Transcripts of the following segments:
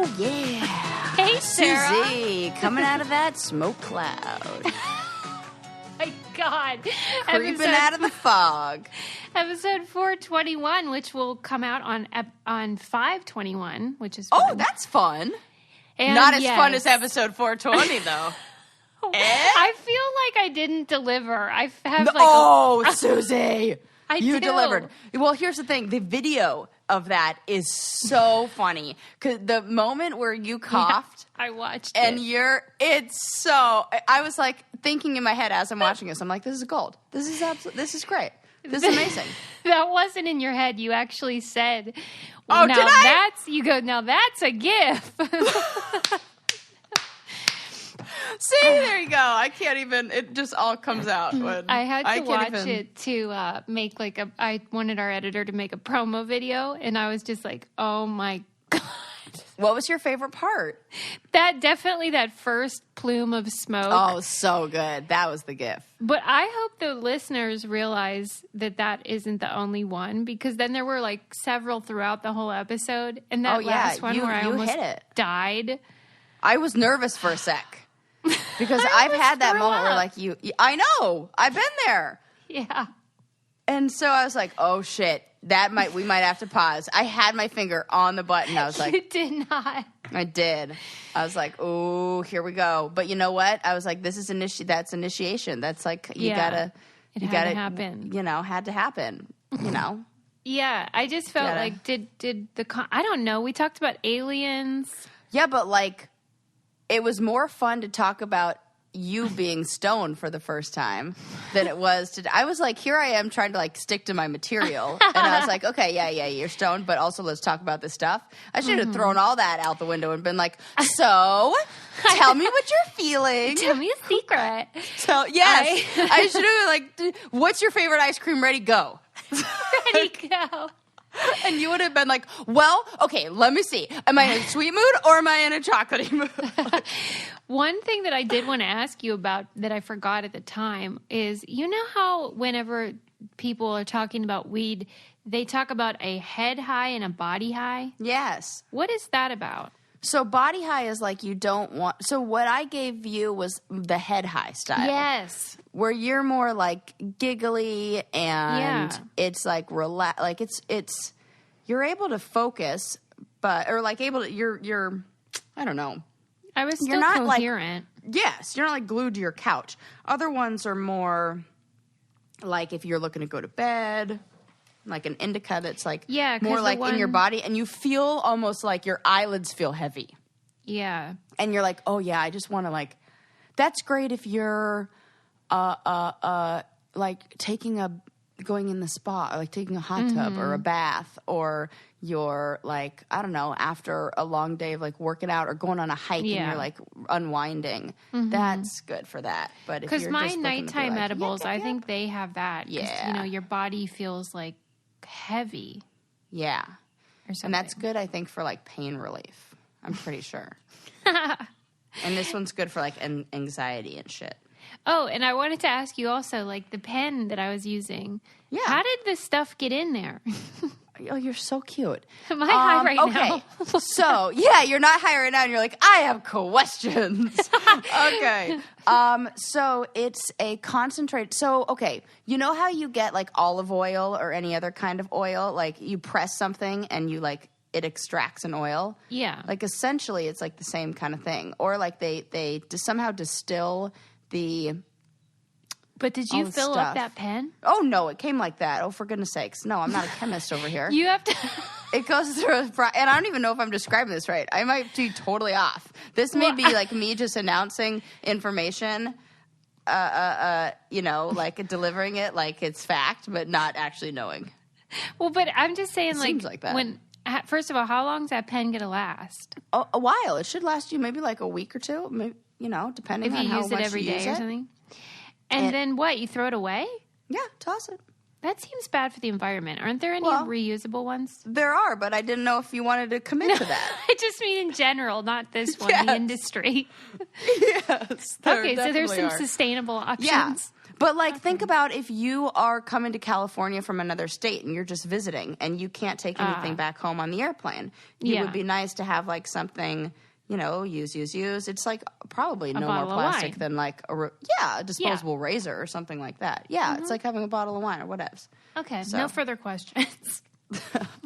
Oh, yeah. Hey, Sarah. Susie, coming out of that smoke cloud. My God. Creeping out of the fog. Episode 421, which will come out on 521, which is fun. Oh, that's fun. And not as fun as episode 420, though. I feel like I didn't deliver. I have Susie. You delivered. Well, here's the thing. The video of that is so funny. Because the moment where you coughed. Yeah, I watched and it. It's so, I was like thinking in my head as I'm watching this, I'm like, this is gold. This is great. This is amazing. That wasn't in your head. You actually said, well, did I? Now that's a GIF. See, there you go. I can't even, it just all comes out. I had to watch it to make I wanted our editor to make a promo video, and I was just like, oh my God. What was your favorite part? That first plume of smoke. Oh, so good. That was the GIF. But I hope the listeners realize that isn't the only one, because then there were several throughout the whole episode, and that last one where I almost died. I was nervous for a sec. Because I've had that moment where I know, I've been there. Yeah. And so I was like, oh shit, we might have to pause. I had my finger on the button. I was like, you did not. I did. I was like, oh, here we go. But you know what? I was like, this is that's initiation. That's like, you gotta happen. Had to happen, Yeah. I just felt I don't know. We talked about aliens. Yeah, but it was more fun to talk about you being stoned for the first time than it was I was like, here I am trying to stick to my material. And I was like, okay, yeah, you're stoned, but also let's talk about this stuff. I should have thrown all that out the window and been like, so tell me what you're feeling. Tell me a secret. I should have been like, what's your favorite ice cream? Ready, go. Ready, go. And you would have been like, well, okay, let me see. Am I in a sweet mood or am I in a chocolatey mood? One thing that I did want to ask you about that I forgot at the time is, you know how whenever people are talking about weed, they talk about a head high and a body high? Yes. What is that about? So body high is you don't want... So what I gave you was the head high style. Yes. Where you're more giggly and it's relax. It's you're able to focus, but you're I don't know. I was still coherent. Yes, you're not glued to your couch. Other ones are more if you're looking to go to bed. An indica that's more in your body, and you feel almost your eyelids feel heavy. Yeah. And you're like, oh yeah, I just want to that's great if you're going in the spa, or taking a hot tub or a bath, or you're I don't know, after a long day of working out or going on a hike and you're unwinding. That's good for that. But if because my nighttime edibles, I think they have that. Yeah. Your body feels heavy. Yeah. Or something. And that's good, I think, for pain relief. I'm pretty sure. And this one's good for anxiety and shit. Oh, and I wanted to ask you also, the pen that I was using. Yeah. How did this stuff get in there? Oh, you're so cute. Am I high right now? So, yeah, you're not high right now, and you're like, I have questions. Okay. So it's a concentrate. So, okay, you know how you get olive oil or any other kind of oil? You press something and you it extracts an oil. Yeah. Essentially, it's the same kind of thing. Or they somehow distill the... But did you fill up that pen? Oh, no, it came like that. Oh, for goodness sakes. No, I'm not a chemist over here. You have to... It goes through and I don't even know if I'm describing this right. I might be totally off. This may be me just announcing information, delivering it like it's fact, but not actually knowing. Well, but I'm just saying, seems like that. First of all, how long is that pen going to last? A while. It should last you maybe a week or two, maybe, depending on how much you use it. If you use it every day or something. And then what? You throw it away? Yeah, toss it. That seems bad for the environment. Aren't there any reusable ones? There are, but I didn't know if you wanted to commit to that. I just mean in general, not this one, the industry. Yes. Okay, so there's some sustainable options. Yeah. But like, think about if you are coming to California from another state and you're just visiting and you can't take anything back home on the airplane. It would be nice to have like something, you know, use. It's like probably no more plastic than like a disposable razor or something like that. Yeah, it's like having a bottle of wine or whatever. Okay, so. No further questions.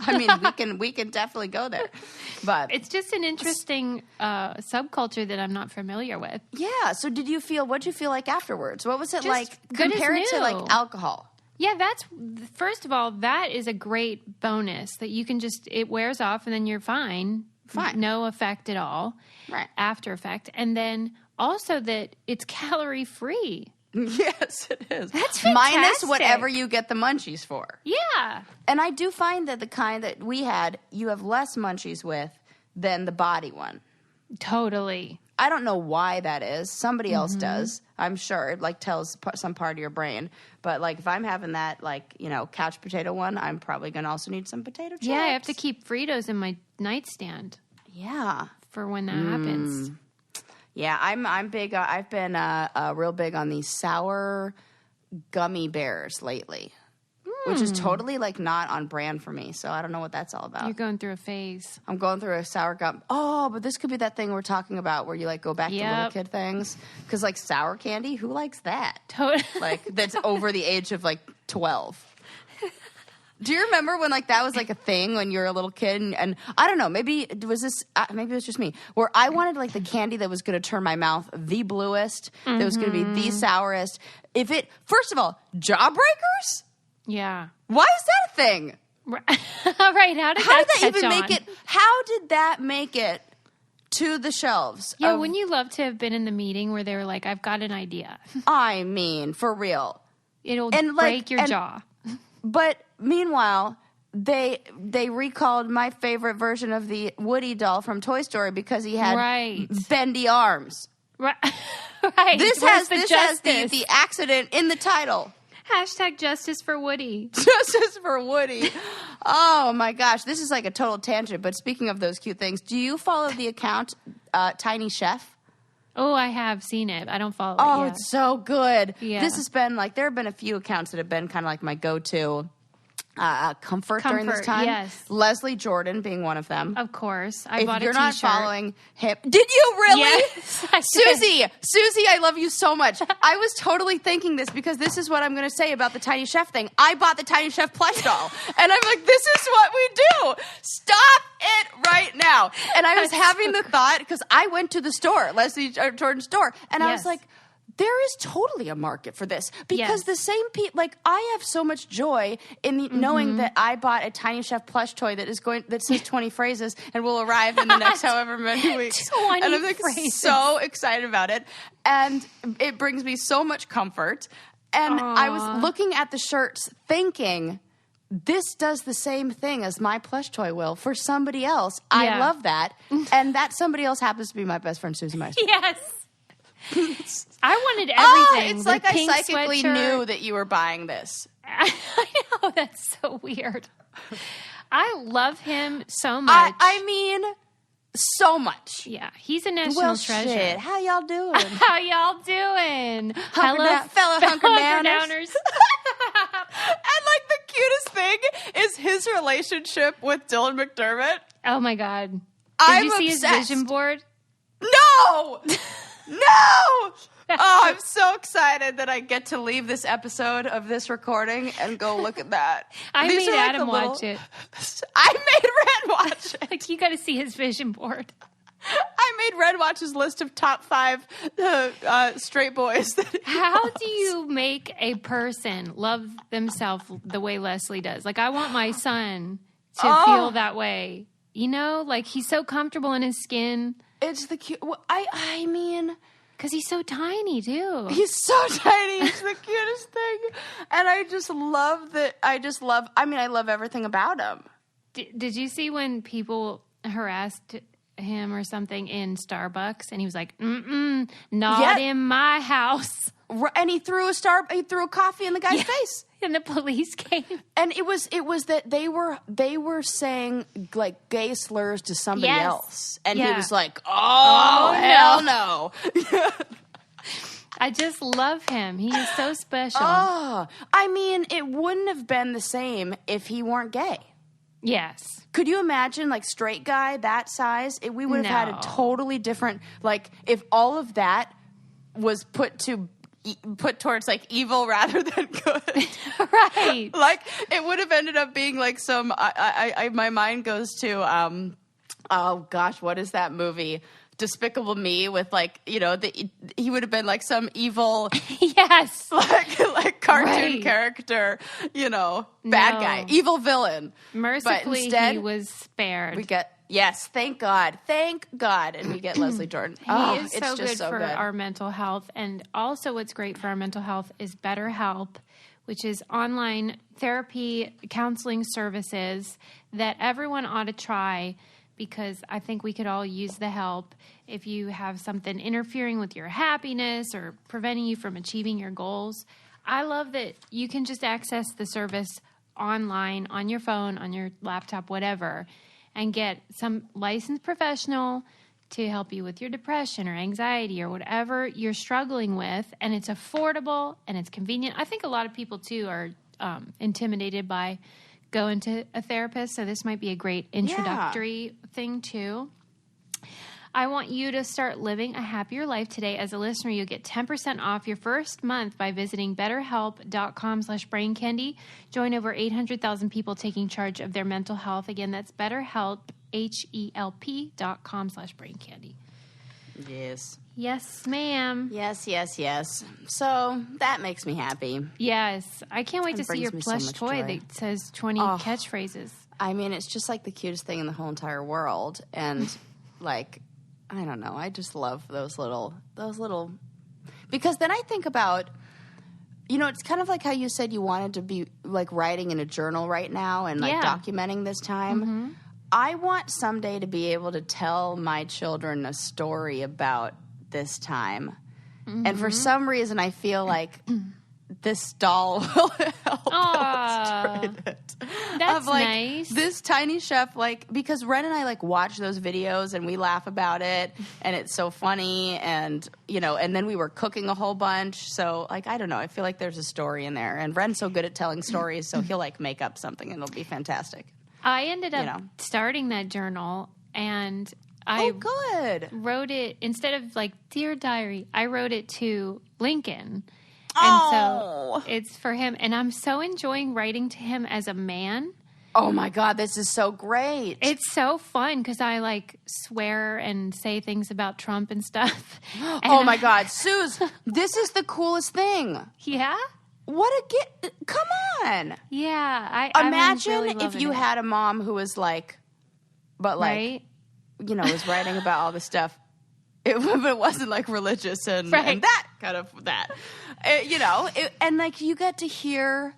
I mean, we can definitely go there, but it's just an interesting subculture that I'm not familiar with. Yeah. So, what'd you feel like afterwards? What was it just like compared to like alcohol? Yeah, first of all, that is a great bonus that you can it wears off and then you're fine. No effect at all. Right. After effect, and then also that it's calorie free. Yes, it is. That's fantastic. Minus whatever you get the munchies for. Yeah. And I do find that the kind that we had, you have less munchies with than the body one. Totally. I don't know why that is. Somebody else does. I'm sure. It like tells some part of your brain. But like if I'm having that like, you know, couch potato one, I'm probably going to also need some potato chips. Yeah, I have to keep Fritos in my nightstand. Yeah. For when that happens. Yeah, I'm big. I've been real big on these sour gummy bears lately, which is totally like not on brand for me. So I don't know what that's all about. You're going through a phase. I'm going through a sour gum. Oh, but this could be that thing we're talking about where you like go back to little kid things. Because like sour candy, who likes that? Totally. Like that's over the age of like 12. Do you remember when like that was like a thing when you were a little kid? And I don't know, maybe it was just me, where I wanted like the candy that was going to turn my mouth the bluest, that was going to be the sourest. First of all, Jawbreakers? Yeah. Why is that a thing? Right. How did that even make it? How did that make it to the shelves? Yeah, wouldn't you love to have been in the meeting where they were like, I've got an idea. I mean, for real. It'll break your jaw. But meanwhile, they recalled my favorite version of the Woody doll from Toy Story because he had bendy arms. Right. This has the accident in the title. Hashtag justice for Woody. Justice for Woody. Oh my gosh, this is like a total tangent. But speaking of those cute things, do you follow the account Tiny Chef? Oh, I have seen it. I don't follow it Oh, yet. It's so good. Yeah. This has been like, there have been a few accounts that have been kind of like my go-to comfort during this time. Yes. Leslie Jordan being one of them. Of course. I bought a t-shirt. If you're not following him. Did you really? Yes, I did. Susie, I love you so much. I was totally thinking this because this is what I'm going to say about the Tiny Chef thing. I bought the Tiny Chef plush doll. And I'm like, this is what we do. Stop it right now. And I was having the thought, because I went to the store, Leslie Jordan's store, and I was like, there is totally a market for this because the same people, like I have so much joy in knowing that I bought a Tiny Chef plush toy that says 20 phrases and will arrive in the next however many weeks. 20 and I'm like phrases. So excited about it. And it brings me so much comfort. And I was looking at the shirts thinking, this does the same thing as my plush toy will for somebody else. I love that. And that somebody else happens to be my best friend, Susie Meister. Yes. I wanted everything. It's like I sweatshirt. psychically knew that you were buying this. I know, that's so weird. I love him so much. I mean, so much. Yeah, he's a national treasure. Shit. How y'all doing? How y'all doing? Fellow hunker downers. downers. And like the cutest thing is his relationship with Dylan McDermott. Oh my God. Did you see obsessed. his vision board? No! No! Oh, I'm so excited that I get to leave this episode of this recording and go look at that. I made Adam watch it. I made Red watch it. Like, you got to see his vision board. I made Red watch his list of top 5 straight boys. How do you make a person love themselves the way Leslie does? Like, I want my son to feel that way. You know, like he's so comfortable in his skin. It's the cute. Well, I mean, because he's so tiny too. He's so tiny. He's the cutest thing, and I just love that. I love everything about him. Did you see when people harassed him or something in Starbucks, and he was like, "Not in my house." And he threw a coffee in the guy's face. And the police came. And it was that they were saying like gay slurs to somebody else. And he was like, oh hell no. I just love him. He is so special. Oh, I mean, it wouldn't have been the same if he weren't gay. Yes. Could you imagine, like, straight guy that size? We would have had a totally different, like, if all of that was put towards, like, evil rather than good. Right. Like, it would have ended up being, like, some, my mind goes to, oh, gosh, what is that movie? Despicable Me with, like, you know, he would have been like some evil, yes, like cartoon character, you know, bad guy, evil villain. Mercifully, but instead, he was spared. We get thank God, and we get Leslie Jordan. He is so good for our mental health, and also what's great for our mental health is BetterHelp, which is online therapy counseling services that everyone ought to try. Because I think we could all use the help if you have something interfering with your happiness or preventing you from achieving your goals. I love that you can just access the service online, on your phone, on your laptop, whatever, and get some licensed professional to help you with your depression or anxiety or whatever you're struggling with. And it's affordable and it's convenient. I think a lot of people, too, are intimidated by going to a therapist, so this might be a great introductory thing too. I want you to start living a happier life today. As a listener, you'll get 10% off your first month by visiting betterhelp.com/braincandy. Join over 800,000 people taking charge of their mental health. Again, that's betterhelp, HELP.com/braincandy. Yes. Yes, ma'am. Yes. So that makes me happy. Yes. I can't wait to see your plush toy that says 20 catchphrases. I mean, it's just like the cutest thing in the whole entire world. And like, I don't know. I just love those little, because then I think about, you know, it's kind of like how you said you wanted to be like writing in a journal right now and like documenting this time. Mm-hmm. I want someday to be able to tell my children a story about this time. Mm-hmm. And for some reason, I feel like this doll will help illustrate it. That's like, nice. This tiny chef, like, because Ren and I, like, watch those videos and we laugh about it, and it's so funny, and, you know, and then we were cooking a whole bunch. So, like, I don't know. I feel like there's a story in there. And Ren's so good at telling stories, so he'll, like, make up something, and it'll be fantastic. I ended up starting that journal, and I wrote it, instead of like Dear Diary, I wrote it to Lincoln. And so it's for him. And I'm so enjoying writing to him as a man. Oh my God, this is so great. It's so fun because I like swear and say things about Trump and stuff. And oh my God, Suze, this is the coolest thing. Yeah? What a gift. Come on. Yeah. Imagine really if you had a mom who was like, but like, right? you know, was writing about all this stuff. If it wasn't like religious and that kind of that, you know, and like you get to hear,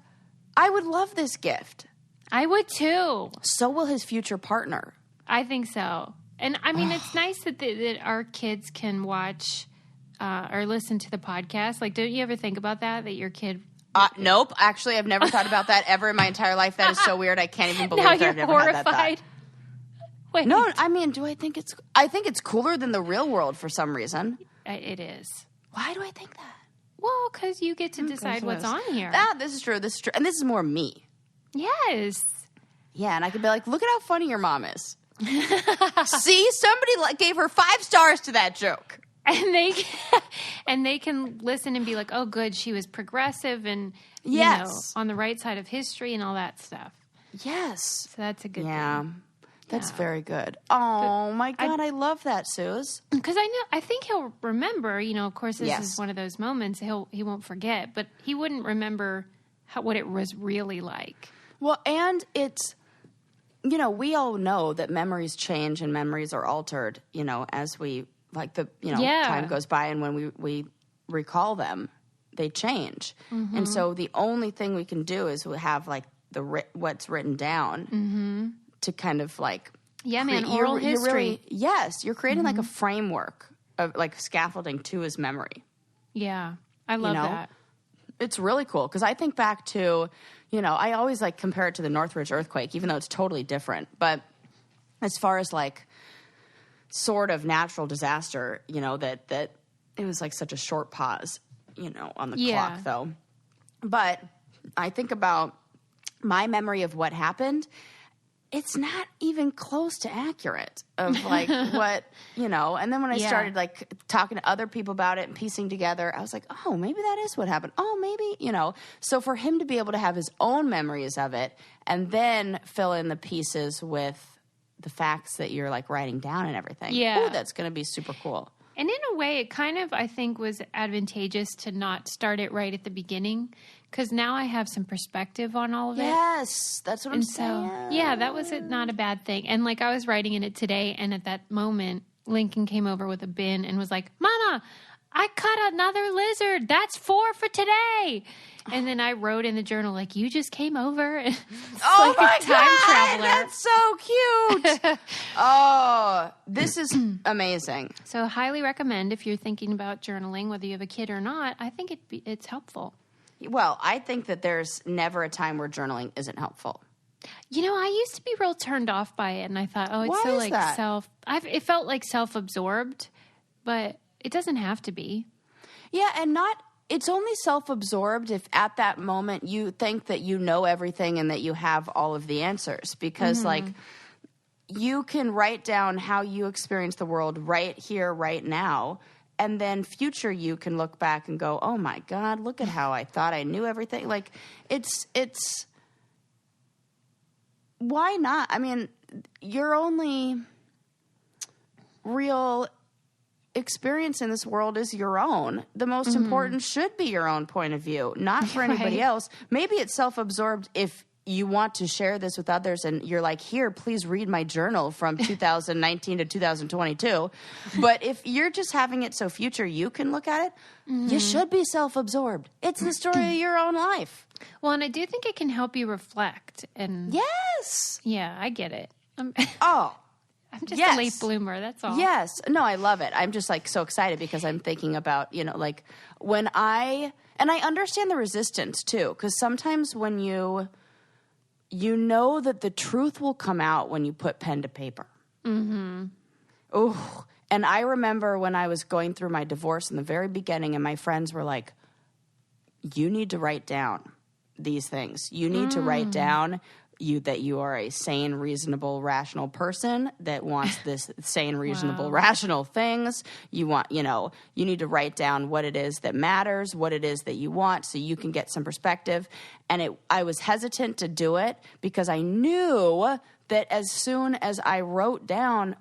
I would love this gift. I would too. So will his future partner. I think so. And I mean, it's nice that our kids can watch or listen to the podcast. Like, don't you ever think about that your kid... Nope. Actually, I've never thought about that ever in my entire life. That is so weird. I can't even believe now that I've never horrified. had that thought. Wait. No, I mean, I think it's cooler than the real world for some reason. It is. Why do I think that? Well, because you get to decide what's on here. This is true. And this is more me. Yes. Yeah, and I could be like, look at how funny your mom is. See, somebody gave her 5 stars to that joke. And they can listen and be like, oh, good, she was progressive and you know, on the right side of history and all that stuff. Yes. So that's a good thing. That's very good. Oh, my God, I love that, Suze. Because I think he'll remember, you know, of course, this is one of those moments he won't forget, but he wouldn't remember what it was really like. Well, and it's, you know, we all know that memories change and memories are altered, you know, as we, like, time goes by, and when we recall them, they change. Mm-hmm. And so the only thing we can do is we have, like, what's written down to kind of, like... Yeah, man, oral history. You're creating, like, a framework of, like, scaffolding to his memory. Yeah, I love that. It's really cool, because I think back to, you know, I always, like, compare it to the Northridge earthquake, even though it's totally different. But as far as, like... sort of natural disaster, you know, that it was like such a short pause. on the clock though. But I think about my memory of what happened. It's not even close to accurate of like what, and then when I started like talking to other people about it and piecing together, I was like, oh, maybe that is what happened. Oh, maybe, so for him to be able to have his own memories of it and then fill in the pieces with the facts that you're like writing down and everything. Yeah. Oh, that's going to be super cool. And in a way, it kind of, I think, was advantageous to not start it right at the beginning because now I have some perspective on all of it. Yes, that's what I'm saying. Yeah, that was not a bad thing. And like I was writing in it today, and at that moment, Lincoln came over with a bin and was like, Mama, I caught another lizard. That's 4 for today. And then I wrote in the journal, like, you just came over. It's oh, like my a time God, traveler. That's so cute. Oh, this is amazing. So highly recommend if you're thinking about journaling, whether you have a kid or not. I think it's helpful. Well, I think that there's never a time where journaling isn't helpful. I used to be real turned off by it, and I thought, oh, it's Why so is like that? it felt like self-absorbed, but it doesn't have to be. Yeah, and it's only self-absorbed if at that moment you think that you know everything and that you have all of the answers. Because, like, you can write down how you experience the world right here, right now, and then future you can look back and go, oh, my God, look at how I thought I knew everything. Like, it's why not? I mean, your only real experience in this world is your own. The most important should be your own point of view, not for anybody else. Maybe it's self-absorbed if you want to share this with others and you're like, here, please read my journal from 2019 to 2022. But if you're just having it so future you can look at it, you should be self-absorbed. It's the story of your own life. Well, and I do think it can help you reflect. And yes. Yeah, I get it. I'm just a late bloomer. That's all. Yes. No, I love it. I'm just like so excited because I'm thinking about, like when and I understand the resistance too, because sometimes when you know that the truth will come out when you put pen to paper. Mm-hmm. Oh, and I remember when I was going through my divorce in the very beginning and my friends were like, you need to write down these things. You need to write down that you are a sane, reasonable, rational person that wants this sane, reasonable, rational things. You need to write down what it is that matters, what it is that you want so you can get some perspective. And I was hesitant to do it because I knew that as soon as I wrote down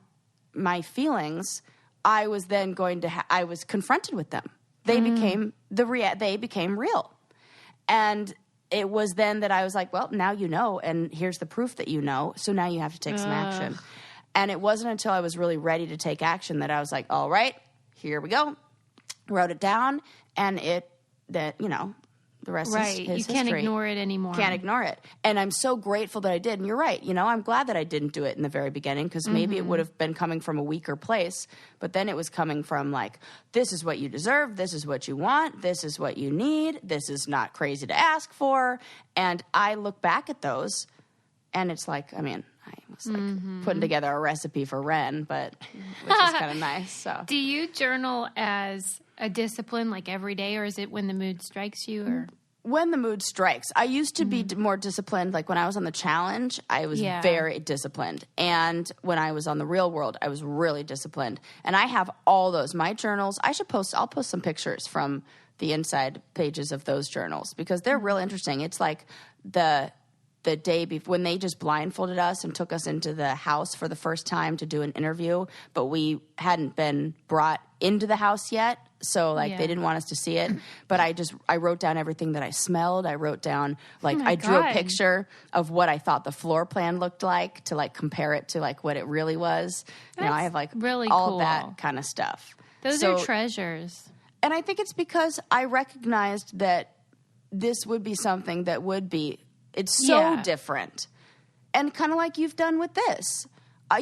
my feelings, I was then I was confronted with them. They became they became real. And it was then that I was like, well, now you know, and here's the proof that you know, so now you have to take some action. And it wasn't until I was really ready to take action that I was like, all right, here we go. Wrote it down, and the rest is history. You can't ignore it anymore. Can't ignore it. And I'm so grateful that I did. And you're right. I'm glad that I didn't do it in the very beginning because maybe it would have been coming from a weaker place. But then it was coming from like, this is what you deserve. This is what you want. This is what you need. This is not crazy to ask for. And I look back at those and it's like, I mean, I was like putting together a recipe for Ren, which is kind of nice. So, do you journal as a discipline, like every day, or is it when the mood strikes you? Or when the mood strikes, I used to be more disciplined. Like when I was on the challenge, I was very disciplined, and when I was on the real world, I was really disciplined. And I have all those my journals. I'll post some pictures from the inside pages of those journals because they're real interesting. It's like the day before when they just blindfolded us and took us into the house for the first time to do an interview, but we hadn't been brought into the house yet. So they didn't want us to see it, but I wrote down everything that I smelled. I wrote down I drew a picture of what I thought the floor plan looked like to compare it to what it really was. I have really all cool. that kind of stuff. Those are treasures. And I think it's because I recognized that this would be something that would be, it's so different. And kind of like you've done with this.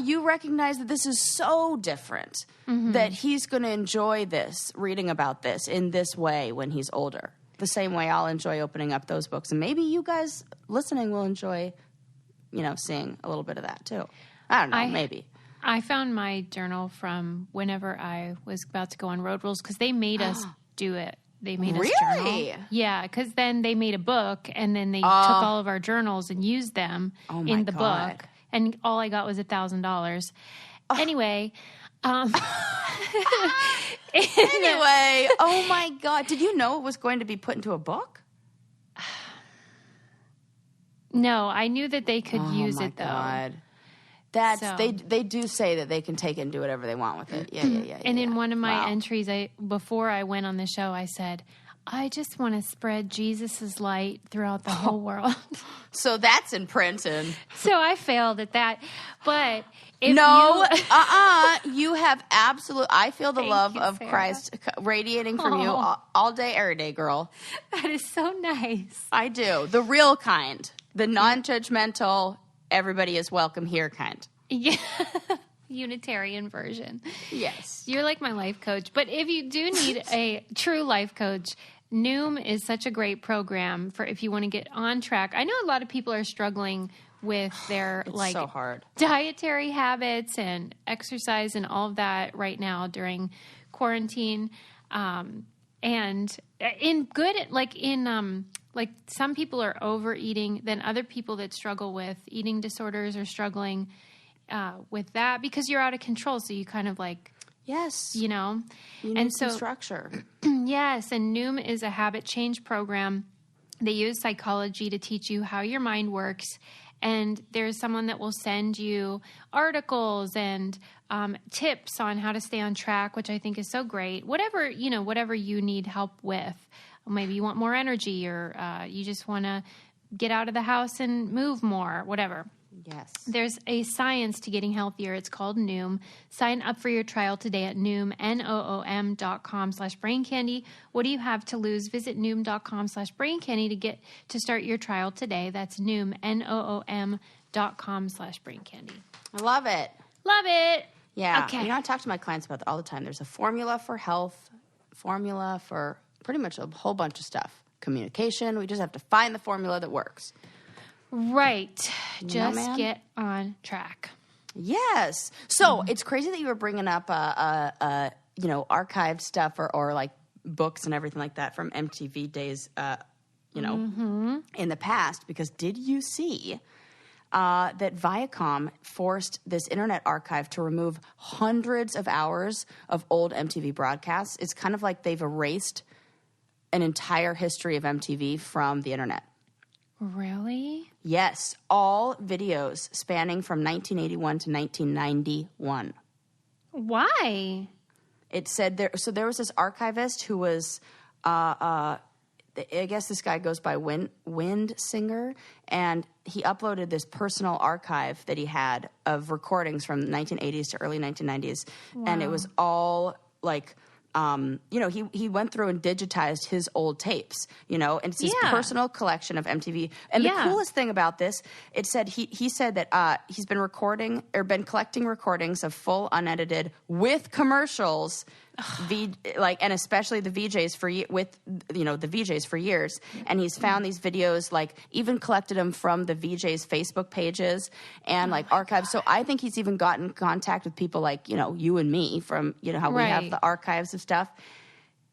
You recognize that this is so different that he's going to enjoy this, reading about this in this way when he's older. The same way I'll enjoy opening up those books. And maybe you guys listening will enjoy, seeing a little bit of that too. I don't know, maybe. I found my journal from whenever I was about to go on Road Rules because they made us do it they made us Really? journal. Yeah, because then they made a book, and then they took all of our journals and used them in the book. And all I got was $1,000. Anyway. Anyway, oh my God. Did you know it was going to be put into a book? No, I knew that they could use it, though. God. That's they do say that they can take it and do whatever they want with it. Yeah. And in one of my entries, before I went on the show, I said, I just want to spread Jesus's light throughout the whole world. So that's in print. And so I failed at that. But if you have absolute. I feel the love of Sarah. Christ radiating from you all day, every day, girl. That is so nice. I do. The real kind. The non-judgmental, everybody is welcome here kind. Yeah. Unitarian version. Yes. You're like my life coach. But if you do need a true life coach, Noom is such a great program for if you want to get on track. I know a lot of people are struggling with their so hard. dietary habits and exercise and all of that right now during quarantine. And in good, like some people are overeating, then other people that struggle with eating disorders are struggling with that because you're out of control. So you kind of like, yes, you know, you need some structure. Yes. And Noom is a habit change program. They use psychology to teach you how your mind works. And there's someone that will send you articles and tips on how to stay on track, which I think is so great. Whatever you need help with. Maybe you want more energy or you just want to get out of the house and move more, whatever. Yes. There's a science to getting healthier. It's called Noom. Sign up for your trial today at Noom, Noom.com/braincandy. What do you have to lose? Visit Noom.com/braincandy to start your trial today. That's Noom, Noom.com/braincandy. I love it. Love it. Yeah. Okay. You know, I talk to my clients about that all the time. There's a formula for health, formula for pretty much a whole bunch of stuff. Communication. We just have to find the formula that works. Right. Just man? get on track. Yes. So it's crazy that you were bringing up, archived stuff or like books and everything like that from MTV days, in the past. Because did you see that Viacom forced this Internet Archive to remove hundreds of hours of old MTV broadcasts? It's kind of like they've erased an entire history of MTV from the Internet. Really? Yes, all videos spanning from 1981 to 1991. Why? It said there was this archivist who was, I guess this guy goes by Wind Singer, and he uploaded this personal archive that he had of recordings from the 1980s to early 1990s, and it was all like. He went through and digitized his old tapes, and it's his personal collection of MTV. And the coolest thing about this, it said he said that he's been recording or been collecting recordings of full unedited with commercials, and especially the VJs the VJs for years. And he's found these videos, like even collected them from the VJs Facebook pages and archives. So I think he's even gotten in contact with people like, you and me from, how we have the archives of stuff.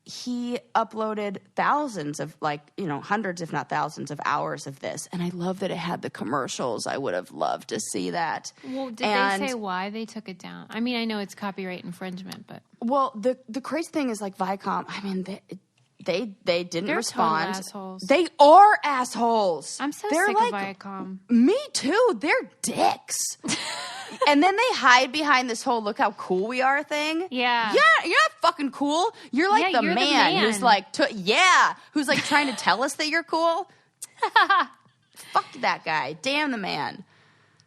He uploaded thousands of hundreds, if not thousands of hours of this. And I love that it had the commercials. I would have loved to see that. Well, did they say why they took it down? I mean, I know it's copyright infringement, but. Well, the crazy thing is Viacom, I mean, they didn't respond. Total assholes. They are assholes. I'm so They're sick of Viacom. Me too. They're dicks. And then they hide behind this whole "look how cool we are" thing. Yeah. Yeah, you're not fucking cool. You're like the man who's who's trying to tell us that you're cool. Fuck that guy. Damn the man.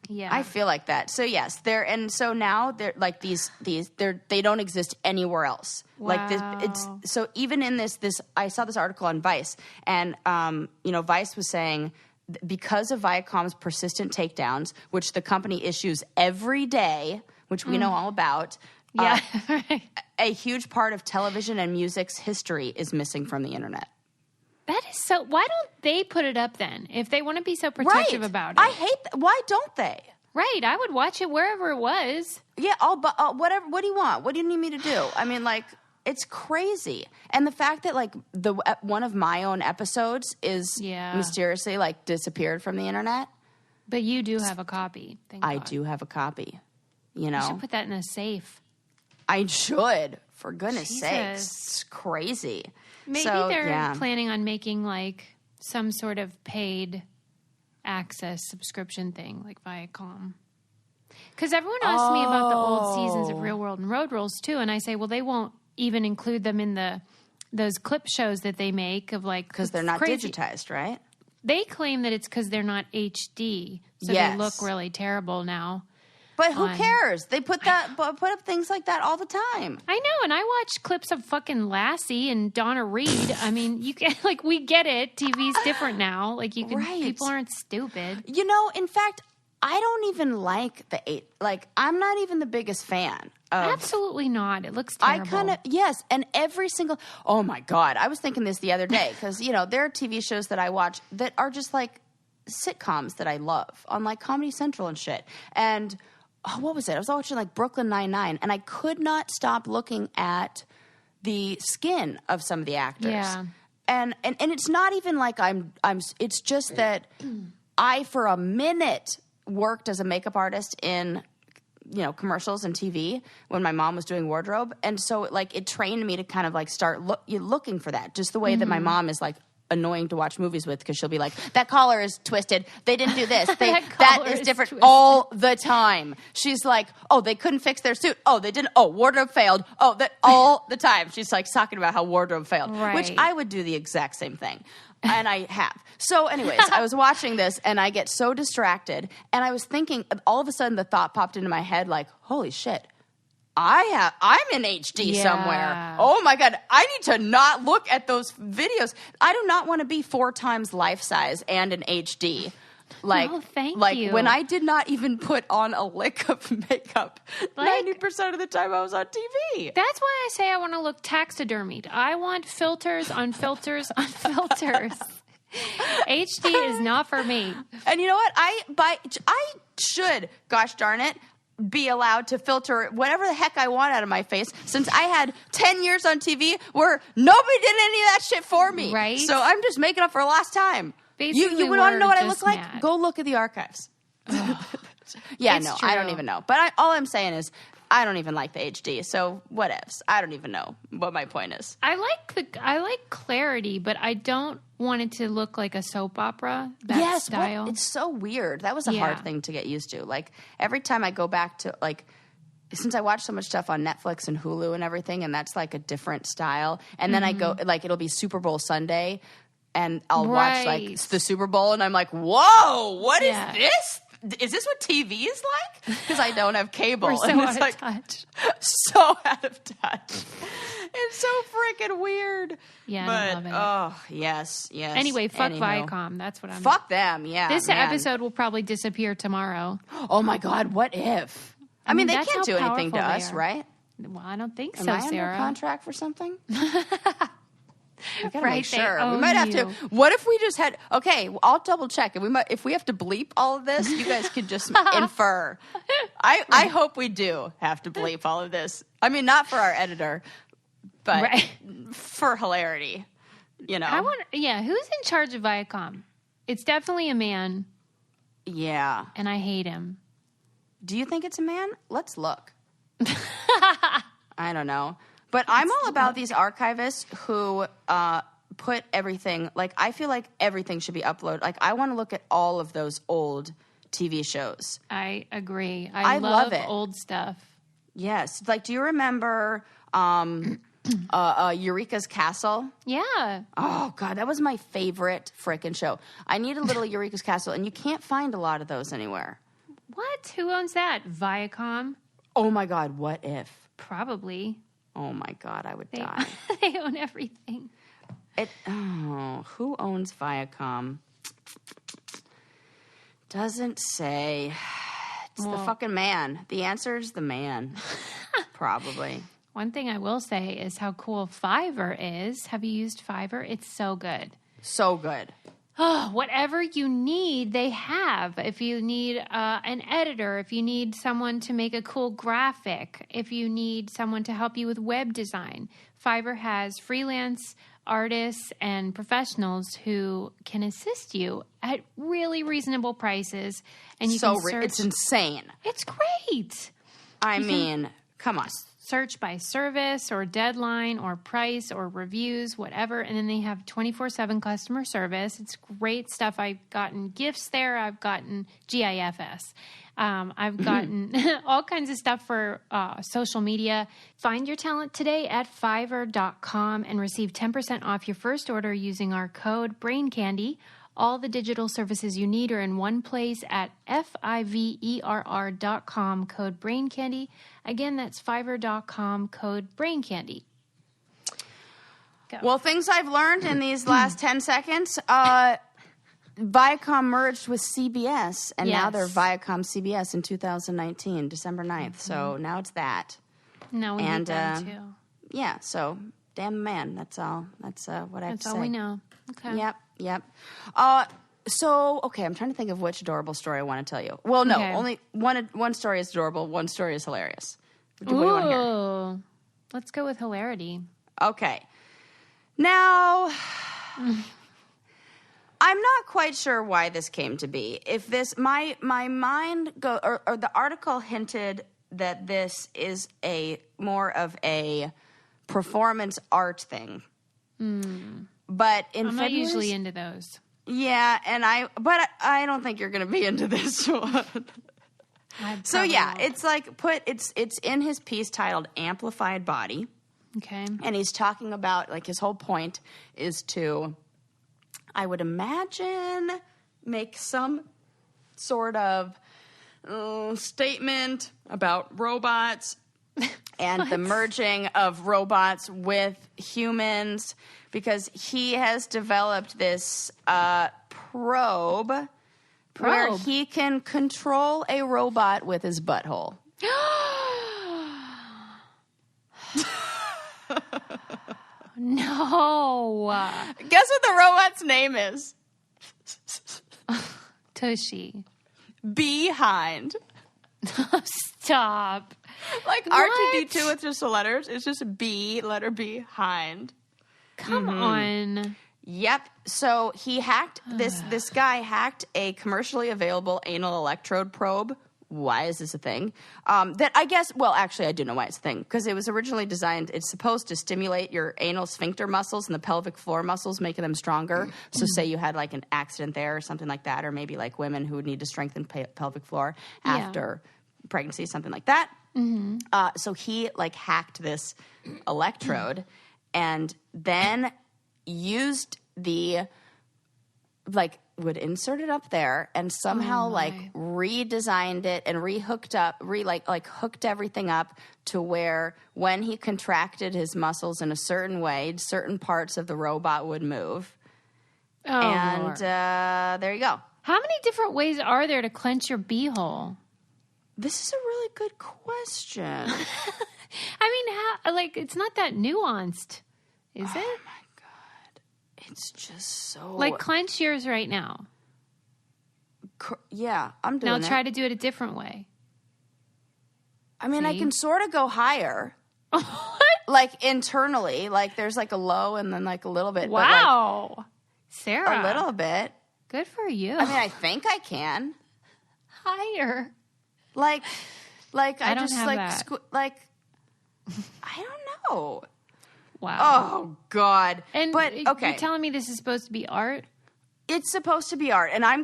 Yeah. I feel like that. So yes, so now they're like these they don't exist anywhere else. Wow. Like this, so even in this I saw this article on Vice, and Vice was saying because of Viacom's persistent takedowns, which the company issues every day, which we know all about. Yeah. A huge part of television and music's history is missing from the internet. That is so. Why don't they put it up then? If they want to be so protective about it, I hate. Why don't they? Right, I would watch it wherever it was. Yeah, whatever. What do you want? What do you need me to do? I mean, It's crazy. And the fact that like one of my own episodes is mysteriously like disappeared from the internet. But you do have a copy. Thank God. do have a copy. You know, you should put that in a safe. I should, for goodness Jesus. sakes. It's crazy. Maybe they're planning on making like some sort of paid access subscription thing, like Viacom. Because everyone asks me about the old seasons of Real World and Road Rules too, and I say, well, they won't even include them in those clip shows that they make of like because they're not digitized, right? They claim that it's because they're not HD, so they look really terrible now. But who cares? They put up things like that all the time. I know, and I watch clips of fucking Lassie and Donna Reed. I mean, you get like we get it. TV's different now. Like you can, people aren't stupid. You know, in fact, I don't even like the 8. Like, I'm not even the biggest fan of. Absolutely not. It looks terrible. Yes, and every single. Oh my God, I was thinking this the other day because there are TV shows that I watch that are just like sitcoms that I love on like Comedy Central and shit, and. Oh, what was it? I was watching like Brooklyn Nine-Nine, and I could not stop looking at the skin of some of the actors. Yeah. And it's not even like I'm it's just that I for a minute worked as a makeup artist in commercials and TV when my mom was doing wardrobe, and so like it trained me to kind of like start looking for that, just the way that my mom is like annoying to watch movies with because she'll be like, that collar is twisted. They didn't do this. That is different twisted. All the time. She's like, oh, they couldn't fix their suit. Oh, they didn't. Oh, wardrobe failed. Oh, that all the time. She's like talking about how wardrobe failed, which I would do the exact same thing. And I have. So anyways, I was watching this and I get so distracted and I was thinking, all of a sudden the thought popped into my head like, holy shit. I'm in HD somewhere. Oh my God. I need to not look at those videos. I do not want to be 4 times life size and in HD. Like, thank you. When I did not even put on a lick of makeup, 90% of the time I was on TV. That's why I say I want to look taxidermied. I want filters on filters on filters. HD is not for me. And you know what? I should, gosh darn it, be allowed to filter whatever the heck I want out of my face since I had 10 years on TV where nobody did any of that shit for me. Right. So I'm just making up for lost time. Basically, you want to know what I look mad. like? Go look at the archives. Yeah, no, true. I don't even know. But all I'm saying is I don't even like the HD. So whatevs. I don't even know what my point is. I like clarity, but I don't want it to look like a soap opera. That style. It's so weird. That was a hard thing to get used to. Like every time I go back to like, since I watch so much stuff on Netflix and Hulu and everything, and that's like a different style. And then I go like it'll be Super Bowl Sunday, and I'll watch like the Super Bowl, and I'm like, whoa, what is this? Is this what TV is like? Because I don't have cable. We're so out of touch. So out of touch. It's so freaking weird. Yeah, but, I love it. Oh, yes. Anyway, fuck Viacom. That's what I'm... Fuck them, yeah. This episode will probably disappear tomorrow. Oh, my God. What if? I mean they can't do anything to us, right? Well, I don't think so, Am I Sarah. under contract for something? We gotta Right, make sure. they We might have own to. What if we just had? Okay, I'll double check. If we have to bleep all of this, you guys could just infer. I hope we do have to bleep all of this. I mean, not for our editor, but for hilarity. You know. Who's in charge of Viacom? It's definitely a man. Yeah. And I hate him. Do you think it's a man? Let's look. I don't know. But I'm all about these archivists who put everything, like, I feel like everything should be uploaded. Like, I want to look at all of those old TV shows. I agree. I love it. Old stuff. Yes. Like, do you remember Eureka's Castle? Yeah. Oh, God, that was my favorite frickin' show. I need a little Eureka's Castle, and you can't find a lot of those anywhere. What? Who owns that? Viacom? Oh, my God, what if? Probably. Oh, my God, I would die. They own everything. Who owns Viacom? Doesn't say. It's the fucking man. The answer is the man. Probably. One thing I will say is how cool Fiverr is. Have you used Fiverr? It's so good. So good. whatever you need, they have. If you need an editor, if you need someone to make a cool graphic, if you need someone to help you with web design, Fiverr has freelance artists and professionals who can assist you at really reasonable prices. And you can search. It's insane. It's great. I mean, come on. Search by service or deadline or price or reviews, whatever. And then they have 24/7 customer service. It's great stuff. I've gotten gifts there. I've gotten GIFs. I've gotten all kinds of stuff for social media. Find your talent today at Fiverr.com and receive 10% off your first order using our code BRAINCANDY. All the digital services you need are in one place at Fiverr.com, code BRAINCANDY. Again, that's Fiverr.com, code BRAINCANDY. Go. Well, things I've learned in these last 10 seconds, Viacom merged with CBS, and now they're Viacom CBS in 2019, December 9th. So now it's that. Now we need them too. Yeah, so damn man. That's all. That's what I have to say. That's all we know. Okay. Yep. So, okay, I'm trying to think of which adorable story I want to tell you. Well, no, only one story is adorable, one story is hilarious. What do you want to hear? Let's go with hilarity. Okay. Now, I'm not quite sure why this came to be. If this, my mind or the article hinted that this is more of a performance art thing. But I'm not usually into those. Yeah, but I don't think you're going to be into this one. So yeah, it's like it's in his piece titled "Amplified Body." Okay. And he's talking about, like, his whole point is to, I would imagine, make some sort of statement about robots and the merging of robots with humans, because he has developed this probe where he can control a robot with his butthole. No. Guess what the robot's name is? Tushy. Behind. Stop. Like R2D2 with just the letters. It's just B, letter B, hind. Come on. Yep. So he hacked this guy hacked a commercially available anal electrode probe. Why is this a thing? That I guess, well, actually, I do know why it's a thing. Because it was originally designed, it's supposed to stimulate your anal sphincter muscles and the pelvic floor muscles, making them stronger. So say you had like an accident there or something like that, or maybe like women who would need to strengthen pelvic floor after pregnancy, something like that. So he like hacked this electrode and then used would insert it up there and somehow redesigned it and hooked everything up to where when he contracted his muscles in a certain way, certain parts of the robot would move. There you go. How many different ways are there to clench your beehole? This is a really good question. I mean, it's not that nuanced, is it? Oh my God. It's just so... Like, clench yours right now. Yeah, I'm doing it. Now try to do it a different way. I mean, I can sort of go higher. What? Like, internally. Like, there's like a low and then like a little bit. Wow. But Sarah. A little bit. Good for you. I mean, I think I can. Higher. Like I don't just have like that. I don't know. Wow. Oh God. But okay, you're telling me this is supposed to be art? It's supposed to be art, and I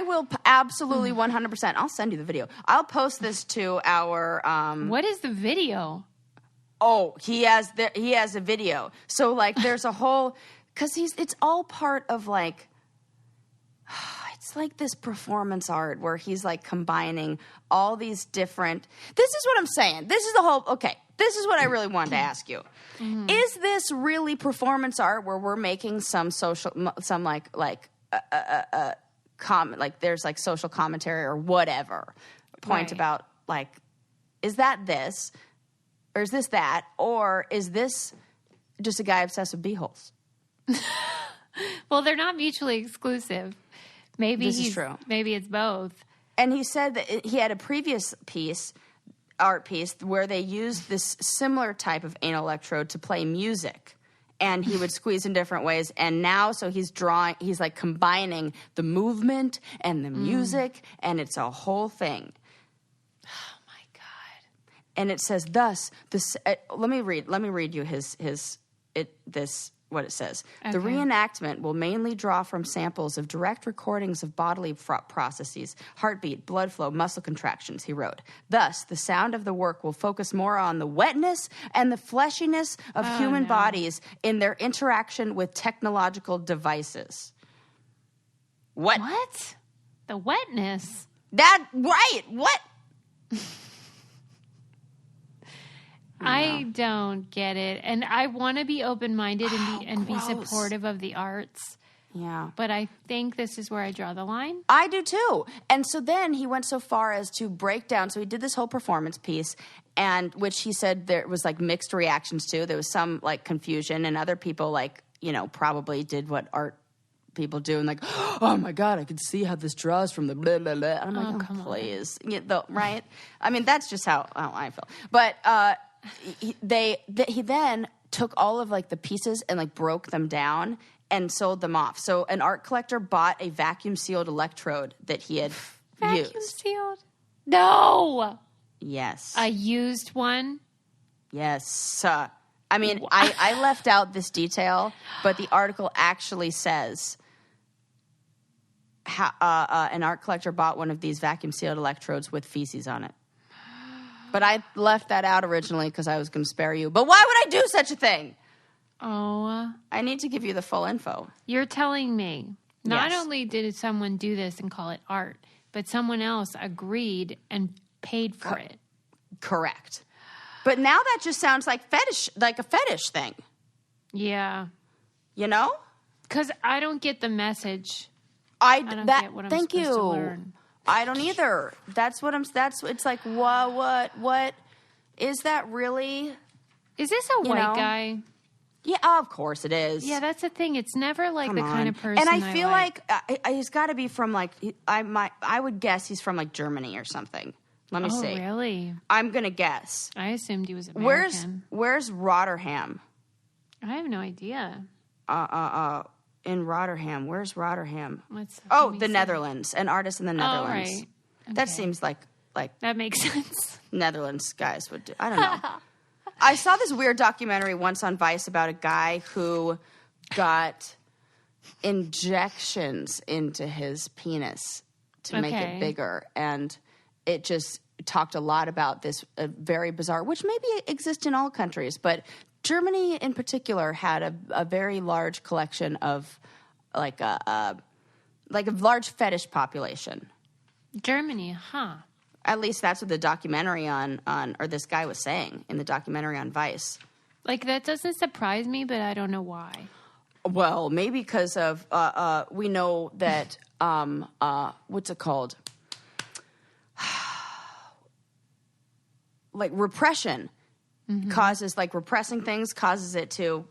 will absolutely 100%. I'll send you the video. I'll post this to our. What is the video? Oh, he has a video. So like, there's a whole because it's all part of like. It's like this performance art where he's like combining all these different. This is what I'm saying. This is the whole. Okay, this is what I really wanted to ask you. Mm-hmm. Is this really performance art where we're making some there's like social commentary or whatever point about like, is that this or is this that or is this just a guy obsessed with beeholes? Well, they're not mutually exclusive. Maybe This is true. Maybe it's both. And he said that he had a previous art piece, where they used this similar type of anal electrode to play music. And he would squeeze in different ways. And now, so he's like combining the movement and the music, and it's a whole thing. Oh my God. And it says, thus, let me read you what it says. Okay. The reenactment will mainly draw from samples of direct recordings of bodily processes, heartbeat, blood flow, muscle contractions, he wrote. Thus, the sound of the work will focus more on the wetness and the fleshiness of human bodies in their interaction with technological devices. What? The wetness? Right. What? I don't get it. And I want to be open-minded and be supportive of the arts. Yeah. But I think this is where I draw the line. I do too. And so then he went so far as to break down. So he did this whole performance piece, and which he said there was like mixed reactions to. There was some like confusion, and other people like, probably did what art people do and like, oh my God, I could see how this draws from the blah, blah, blah. And I'm like, please. Right? I mean, that's just how I feel. But, he then took all of like the pieces and like broke them down and sold them off. So an art collector bought a vacuum sealed electrode that he had used. Vacuum sealed? No. Yes. A used one? Yes. I mean, I left out this detail, but the article actually says how an art collector bought one of these vacuum sealed electrodes with feces on it. But I left that out originally because I was going to spare you. But why would I do such a thing? Oh. I need to give you the full info. You're telling me not Yes. only did someone do this and call it art, but someone else agreed and paid for it. Correct. But now that just sounds like a fetish thing. Yeah. You know? Because I don't get the message. I don't that. get what I'm Thank supposed you. to learn. I don't either. It's like, what is that really? Is this a white guy? Yeah, of course it is. Yeah, that's the thing. It's never like Come the on. kind of person And I feel like he's got to be from like, I would guess he's from like Germany or something. Let me see. Really? I'm going to guess. I assumed he was American. Where's Rotterdam? I have no idea. In Rotterdam. Where's Rotterdam? Let me the see. Netherlands. An artist in the Netherlands. Oh, right. That Okay. seems like That makes sense. Netherlands guys would do. I don't know. I saw this weird documentary once on Vice about a guy who got injections into his penis to make it bigger. And it just talked a lot about this very bizarre, which maybe exists in all countries, but Germany in particular had a very large collection of like a large fetish population. Germany, huh? At least that's what the documentary or this guy was saying in the documentary on Vice. Like, that doesn't surprise me, but I don't know why. Well, maybe because of we know that what's it called? Like repression causes, like repressing things causes it to,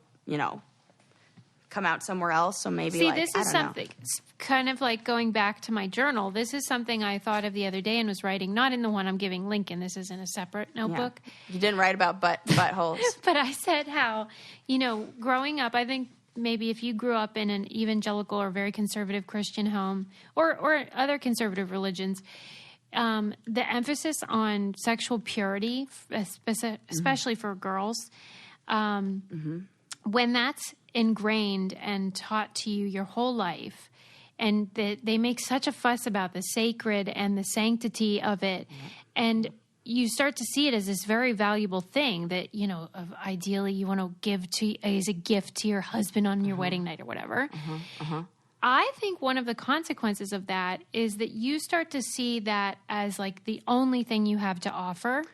come out somewhere else. So maybe this is something kind of like going back to my journal. This is something I thought of the other day and was writing, not in the one I'm giving Lincoln. This is in a separate notebook. Yeah. You didn't write about buttholes. But I said how, growing up, I think maybe if you grew up in an evangelical or very conservative Christian home or other conservative religions, the emphasis on sexual purity, especially for girls, when that's ingrained and taught to you your whole life, and they make such a fuss about the sacred and the sanctity of it, and you start to see it as this very valuable thing that, ideally you want to give as a gift to your husband on your wedding night or whatever. I think one of the consequences of that is that you start to see that as like the only thing you have to offer.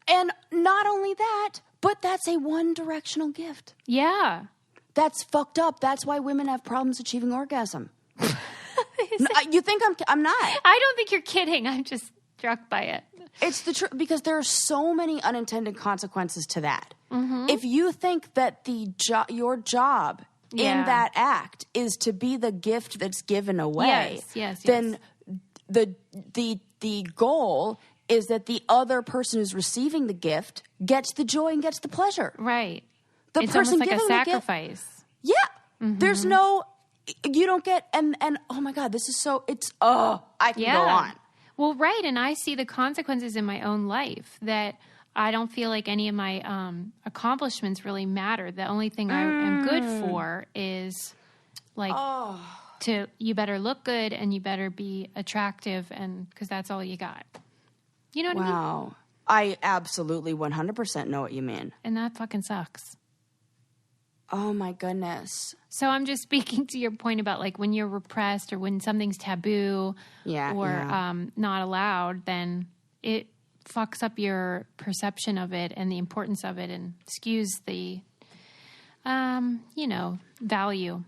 And not only that, but that's a one-directional gift. Yeah. That's fucked up. That's why women have problems achieving orgasm. You think I'm not? I don't think you're kidding. I'm just struck by it. It's the truth, because there are so many unintended consequences to that. If you think that your job in that act is to be the gift that's given away, then the goal is that the other person who's receiving the gift gets the joy and gets the pleasure. Right. The it's person almost like giving a sacrifice. Yeah. There's no, you don't get, and oh my God, this is so, I can go on. Well, right. And I see the consequences in my own life that I don't feel like any of my accomplishments really matter. The only thing I am good for is like you better look good and you better be attractive, and because that's all you got. You know what I mean? Wow. I absolutely 100% know what you mean. And that fucking sucks. Oh my goodness. So I'm just speaking to your point about like when you're repressed or when something's taboo or not allowed, then it fucks up your perception of it and the importance of it and skews the, value.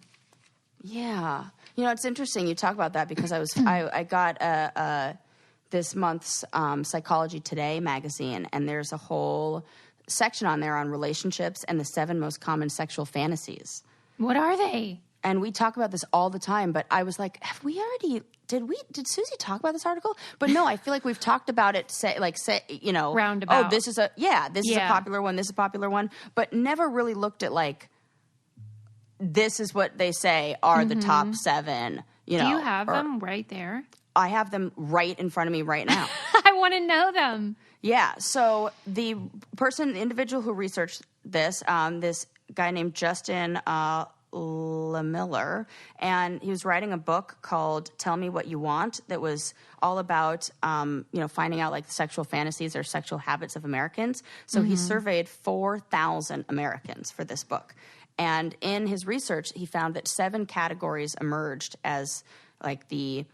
Yeah. It's interesting you talk about that because I got this month's Psychology Today magazine, and there's a whole section on there on relationships and the 7 most common sexual fantasies. What are they? And we talk about this all the time, but I was like, did Susie talk about this article? But no, I feel like we've talked about it, roundabout. Oh, this is a popular one, this is a popular one, but never really looked at like, this is what they say are the top 7, Do you have them right there? I have them right in front of me right now. I want to know them. Yeah. So the individual who researched this, this guy named Justin LaMiller, and he was writing a book called Tell Me What You Want that was all about, finding out like the sexual fantasies or sexual habits of Americans. So he surveyed 4,000 Americans for this book. And in his research, he found that 7 categories emerged as like the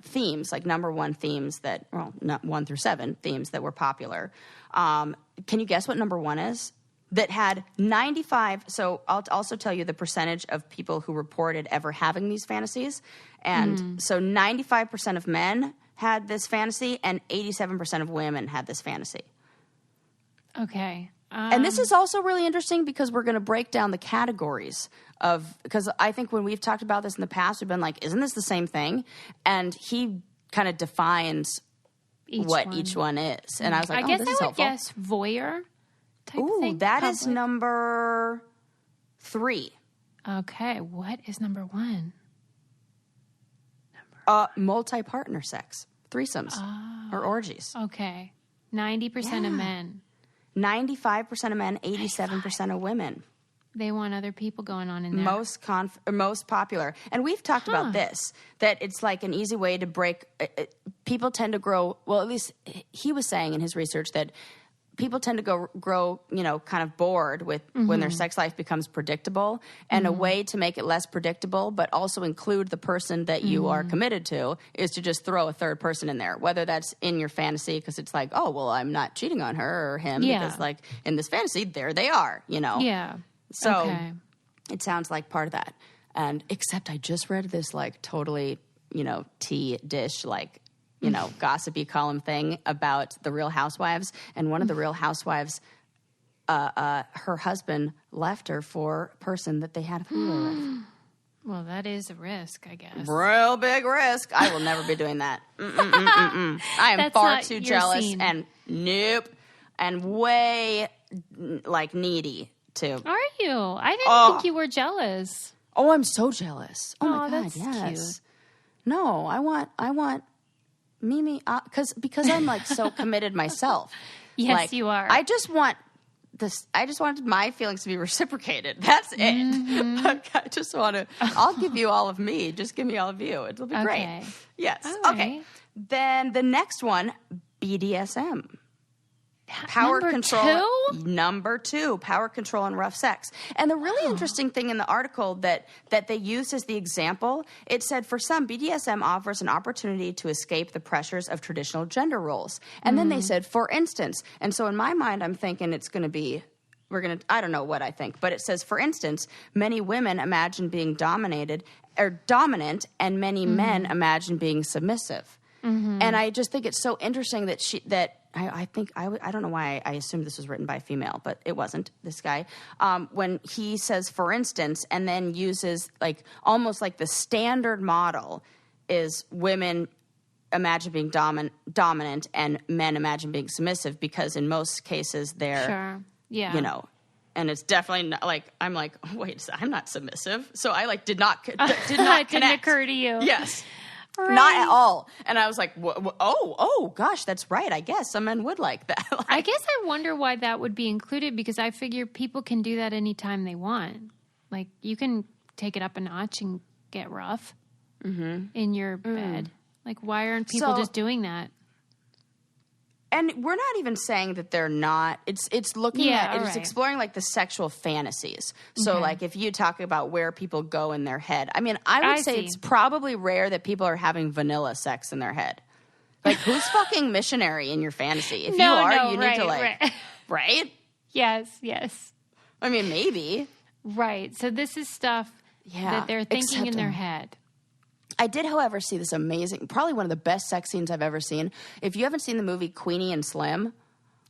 themes, like number 1 themes that, well, not 1 through 7 themes that were popular. Can you guess what number 1 is? That had 95. So I'll also tell you the percentage of people who reported ever having these fantasies. And so 95% of men had this fantasy and 87% of women had this fantasy. Okay. And this is also really interesting because we're going to break down the categories because I think when we've talked about this in the past, we've been like, isn't this the same thing? And he kind of defines each one is. And I was like, I guess this is I would helpful. guess voyeur type Ooh, thing. that is number 3. Okay. What is number 1? Multi-partner sex, threesomes or orgies. Okay. 90% of men. 95% of men, 87% of women. They want other people going on in there. Most popular. And we've talked about this, that it's like an easy way to break. People tend to grow, well, at least he was saying in his research that people tend to grow, kind of bored with when their sex life becomes predictable. And a way to make it less predictable, but also include the person that you are committed to, is to just throw a third person in there, whether that's in your fantasy, because it's like, oh, well, I'm not cheating on her or him, because like in this fantasy, there they are, Yeah. So it sounds like part of that. And except I just read this like totally, tea dish, like, gossipy column thing about the Real Housewives. And one of the Real Housewives, her husband left her for a person that they had a three-way with. Well, that is a risk, I guess. Real big risk. I will never be doing that. I am That's far not too your jealous scene. and nope. And way like needy too. Are you? I didn't think you were jealous. Oh, I'm so jealous. Oh my God, that's yes. cute. No, I want Mimi because I'm like so committed myself. Yes, like, you are. I just want my feelings to be reciprocated. That's it. I just want to. I'll give you all of me. Just give me all of you. It'll be great. Yes. All Okay. right. Then the next one, BDSM. Power Number control. 2? Number 2, power control and rough sex. And the really interesting thing in the article that they used as the example, it said for some, BDSM offers an opportunity to escape the pressures of traditional gender roles. And then they said, for instance, and so in my mind, I'm thinking it's going to be, I don't know what I think, but it says, for instance, many women imagine being dominant, and many men imagine being submissive. And I just think it's so interesting that I think I don't know why I assumed this was written by a female, but it wasn't. This guy, when he says, for instance, and then uses like almost like the standard model is women imagine being dominant and men imagine being submissive, because in most cases they're, Sure. Yeah. you know, and it's definitely not, like, I'm like, wait, I'm not submissive. So I like did not it connect. didn't occur to you. Yes. Right. Not at all. And I was like, oh gosh, that's right. I guess some men would like that. Like, I guess I wonder why that would be included, because I figure people can do that anytime they want. Like, you can take it up a notch and get rough in your bed. Like, why aren't people just doing that? and we're not even saying that they're not. It's looking at it's right. exploring like the sexual fantasies. So Okay. like if you talk about where people go in their head, I mean, I would say see. it's probably rare that people are having vanilla sex in their head. Like who's fucking missionary in your fantasy? If you are, you need to like right? Yes. I mean, maybe. Right. So this is stuff that they're thinking in their head. I did, however, see this amazing, probably one of the best sex scenes I've ever seen. If you haven't seen the movie Queenie and Slim,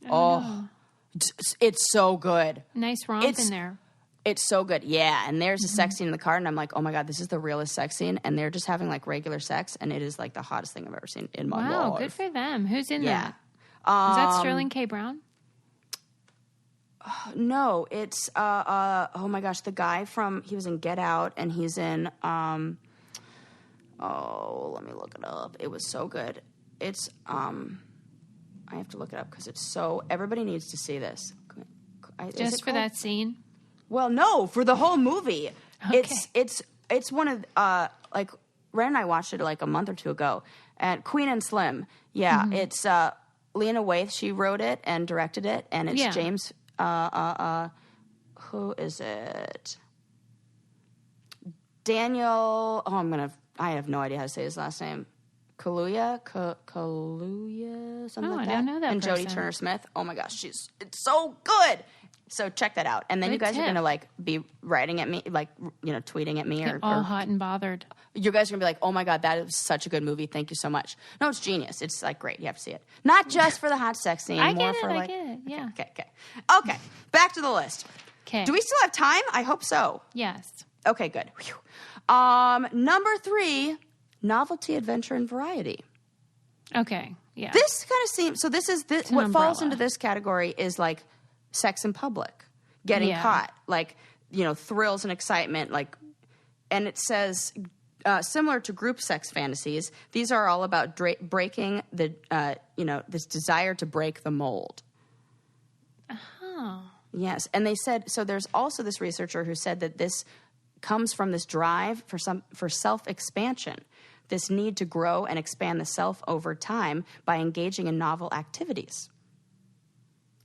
it's so good. Nice romp in there. It's so good. Yeah. And there's a sex scene in the car, and I'm like, oh my God, this is the realest sex scene. And they're just having like regular sex, and it is like the hottest thing I've ever seen in my life. Wow, good for them. Who's in that? Is Yeah. that Sterling K. Brown? No, it's, oh my gosh, the guy he was in Get Out, and he's in, let me look it up. It was so good. It's, I have to look it up because it's so, everybody needs to see this. Just for that scene? Well, no, for the whole movie. Okay. It's one of, like, Ren and I watched it like a month or two ago. And Queen and Slim. Yeah, it's, Lena Waithe, she wrote it and directed it. And it's James, who is it? Daniel, I have no idea how to say his last name. Kaluuya, something like that. I don't know that And person. Jodie Turner-Smith. Oh my gosh, it's so good. So check that out. And then Good you guys tip. are going to like be writing at me, like, tweeting at me. Get all hot and bothered. You guys are going to be like, oh my God, that is such a good movie. Thank you so much. No, it's genius. It's like great. You have to see it. Not just for the hot sex scene. I more get it, for I like, get it, yeah. Okay. Back to the list. Okay. Do we still have time? I hope so. Yes. Okay, good. Whew. Number 3, novelty, adventure, and variety. Okay, yeah. This kind of seems, so this is, an what falls umbrella. into this category is like sex in public, getting caught, like, thrills and excitement, like, and it says, similar to group sex fantasies, these are all about breaking the, this desire to break the mold. Oh. Yes, and they said, so there's also this researcher who said that this comes from this drive for self-expansion, this need to grow and expand the self over time by engaging in novel activities.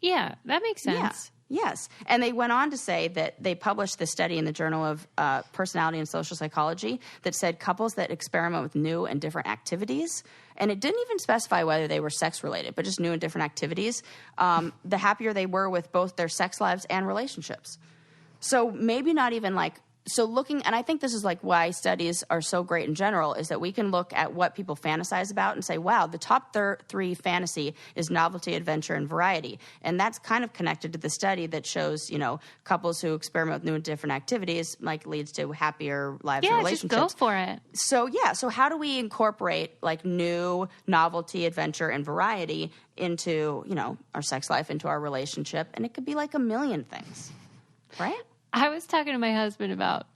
Yeah, that makes sense. Yeah. Yes. And they went on to say that they published this study in the Journal of Personality and Social Psychology that said couples that experiment with new and different activities, and it didn't even specify whether they were sex-related, but just new and different activities, the happier they were with both their sex lives and relationships. So maybe not even like, so looking, and I think this is like why studies are so great in general, is that we can look at what people fantasize about and say, wow, the top 3 fantasy is novelty, adventure, and variety. And that's kind of connected to the study that shows, couples who experiment with new and different activities like leads to happier lives and relationships. Yeah, just go for it. So how do we incorporate like new novelty, adventure, and variety into, our sex life, into our relationship? And it could be like a million things, right? I was talking to my husband about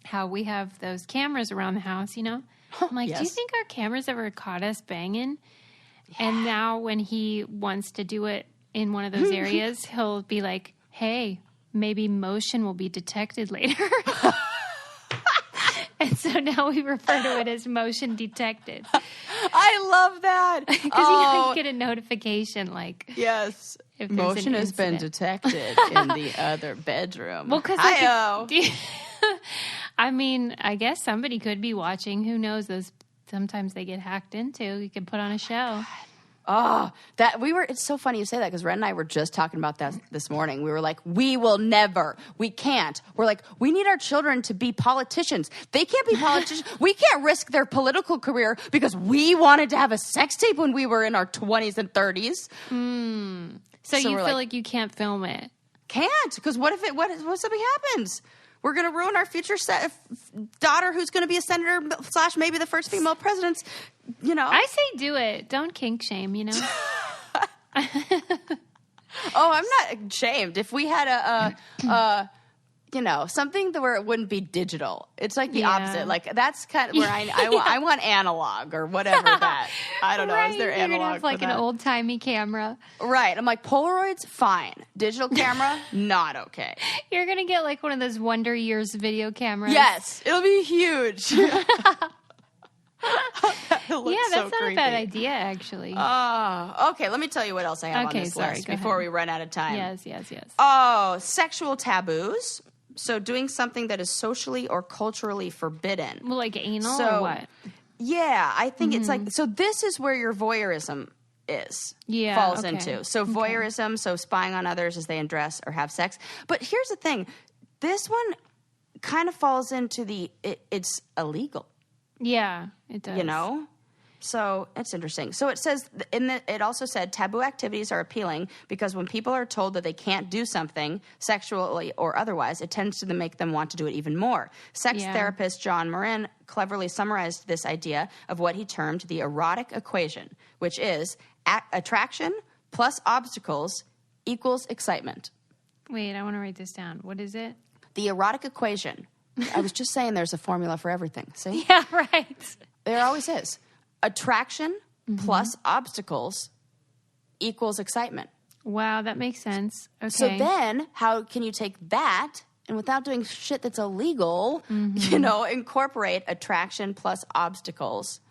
how we have those cameras around the house, I'm like, do you think our cameras ever caught us banging? Yeah. And now when he wants to do it in one of those areas, he'll be like, hey, maybe motion will be detected later. And so now we refer to it as motion detected. I love that. Because you get a notification like... Yes. If motion has been detected in the other bedroom. Well, because I mean, I guess somebody could be watching. Who knows? Sometimes they get hacked into. You could put on a show. Oh, it's so funny you say that because Ren and I were just talking about that this morning. We were like, we can't. We're like, we need our children to be politicians. They can't be politicians. We can't risk their political career because we wanted to have a sex tape when we were in our 20s and 30s. So you feel like you can't film it? Can't, because what if something happens? We're going to ruin our future daughter who's going to be a senator / maybe the first female president, I say do it. Don't kink shame, Oh, I'm not ashamed. If we had something where it wouldn't be digital. It's like the opposite. Like that's kind of where I want analog or whatever that. I don't know. Right. Is there You're analog gonna have like an old timey camera. Right. I'm like Polaroids, fine. Digital camera, not okay. You're gonna get like one of those Wonder Years video cameras. Yes, it'll be huge. That's not a bad idea, actually. Okay. Let me tell you what else I have on this list before we run out of time. Yes. Oh, sexual taboos. So doing something that is socially or culturally forbidden. Well, like anal or what? Yeah, I think it's like, so this is where your voyeurism falls into. So voyeurism, so spying on others as they undress or have sex. But here's the thing. This one kind of falls into it's illegal. Yeah, it does. So it's interesting. So it says it also said taboo activities are appealing because when people are told that they can't do something sexually or otherwise, it tends to make them want to do it even more. Sex therapist John Marin cleverly summarized this idea of what he termed the erotic equation, which is attraction plus obstacles equals excitement. Wait, I want to write this down. What is it? The erotic equation. I was just saying there's a formula for everything. See? Yeah, right. There always is. Attraction plus obstacles equals excitement. Wow, that makes sense. Okay. So then how can you take that and without doing shit that's illegal, incorporate attraction plus obstacles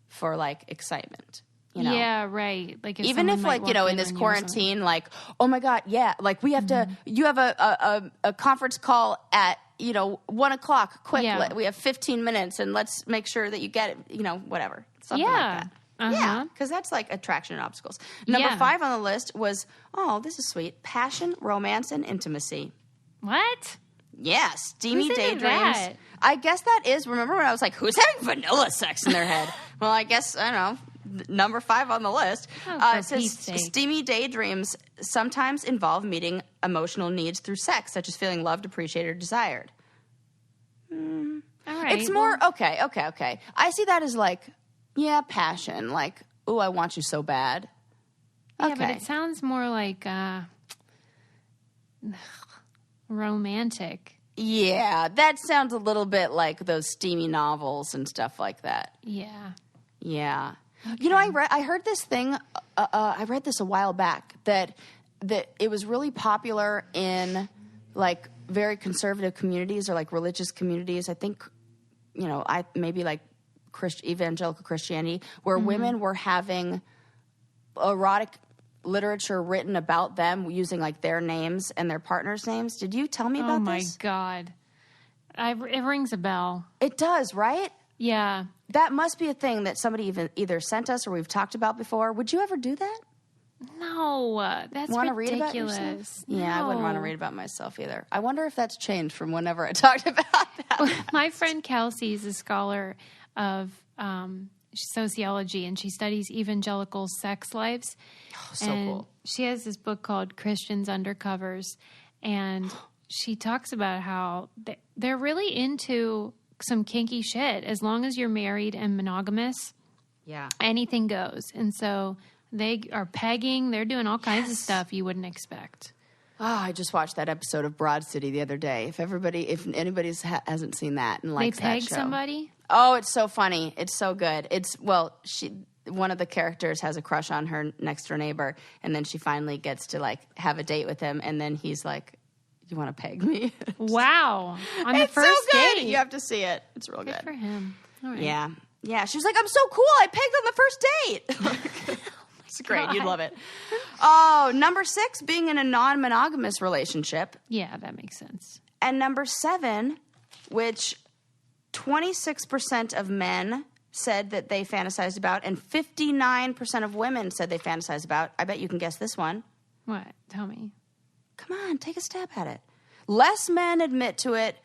for like excitement? Yeah, right. Like even if like, in this quarantine, like, oh my God, yeah, like we have to, you have a conference call at, 1:00, quick, we have 15 minutes and let's make sure that you get it, whatever. Something like that. Yeah, because that's like attraction and obstacles. Number 5 on the list was, this is sweet, passion, romance, and intimacy. What? Yeah, steamy Who's into daydreams. that? I guess that is, remember when I was like, who's having vanilla sex in their head? Well, I guess, I don't know. Number 5 on the list. It says steamy daydreams sometimes involve meeting emotional needs through sex, such as feeling loved, appreciated, or desired. All right. It's more, okay. I see that as like, passion. Like, ooh, I want you so bad. Okay. Yeah, but it sounds more like romantic. Yeah, that sounds a little bit like those steamy novels and stuff like that. Yeah. Yeah. Okay. I heard this thing, I read this a while back, that it was really popular in, like, very conservative communities or, like, religious communities. I think, maybe, like, evangelical Christianity, where women were having erotic literature written about them using, like, their names and their partners' names. Did you tell me about this? Oh, my God. It rings a bell. It does, right? Yeah. That must be a thing that somebody either sent us or we've talked about before. Would you ever do that? No, that's wanna ridiculous. Read about yourself? No. Yeah, I wouldn't want to read about myself either. I wonder if that's changed from whenever I talked about that. My friend Kelsey is a scholar of sociology, and she studies evangelical sex lives. Oh, so cool. She has this book called Christians Undercovers, and she talks about how they're really into some kinky shit. As long as you're married and monogamous, anything goes. And so they are pegging. They're doing all kinds of stuff you wouldn't expect. Oh, I just watched that episode of Broad City the other day. If anybody hasn't seen that and likes that show. They peg somebody? Oh, it's so funny. It's so good. One of the characters has a crush on her next door neighbor, and then she finally gets to like have a date with him, and then he's like, you want to peg me? Wow. On the first so good. date. You have to see it. It's real good. Good for him. All right. Yeah. Yeah. She was like, I'm so cool. I pegged on the first date. It's great. God. You'd love it. Oh, number 6, being in a non-monogamous relationship. Yeah, that makes sense. And number 7, which 26% of men said that they fantasized about, and 59% of women said they fantasized about. I bet you can guess this one. What? Tell me. Come on, take a stab at it. Less men admit to it.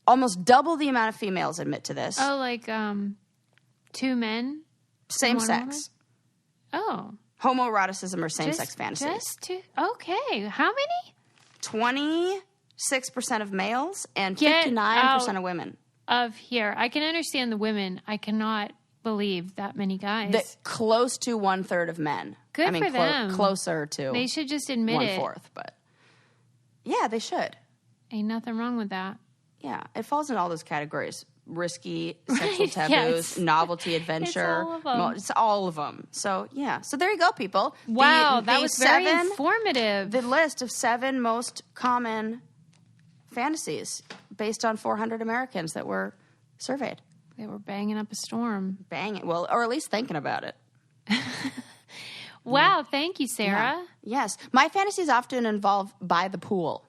Almost double the amount of females admit to this. Oh, like 2 men? Same one sex. Woman? Oh. Homoeroticism or same-sex fantasies. Just 2? Okay. How many? 26% of males and 59% of women. Of here. I can understand the women. I cannot believe that many guys. Close to 1/3 of men. Good for them. Closer to they should just admit 1/4, but yeah, they should. Ain't nothing wrong with that. Yeah, it falls in all those categories. Risky, sexual taboos, novelty, adventure. It's all of them. It's all of them. So, yeah. So there you go, people. Wow, that was very informative. The list of 7 most common fantasies based on 400 Americans that were surveyed. They were banging up a storm. Banging. Well, or at least thinking about it. Wow, thank you, Sarah. Yeah. Yes. My fantasies often involve by the pool.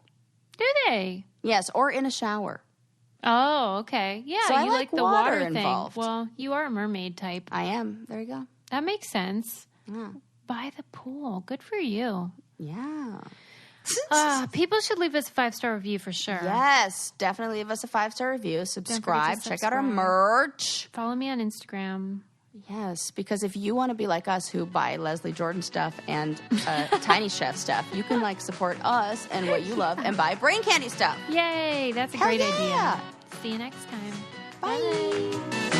Do they? Yes, or in a shower. Oh, okay. Yeah, so you like the water thing. involved. Well, you are a mermaid type. I am. There you go. That makes sense. Yeah. By the pool. Good for you. Yeah. People should leave us a 5-star review for sure. Yes, definitely leave us a 5-star review. Subscribe. Check out our merch. Follow me on Instagram. Yes, because if you want to be like us who buy Leslie Jordan stuff and Tiny Chef stuff, you can support us and what you love and buy Brain Candy stuff. Yay, that's a great idea. See you next time. Bye.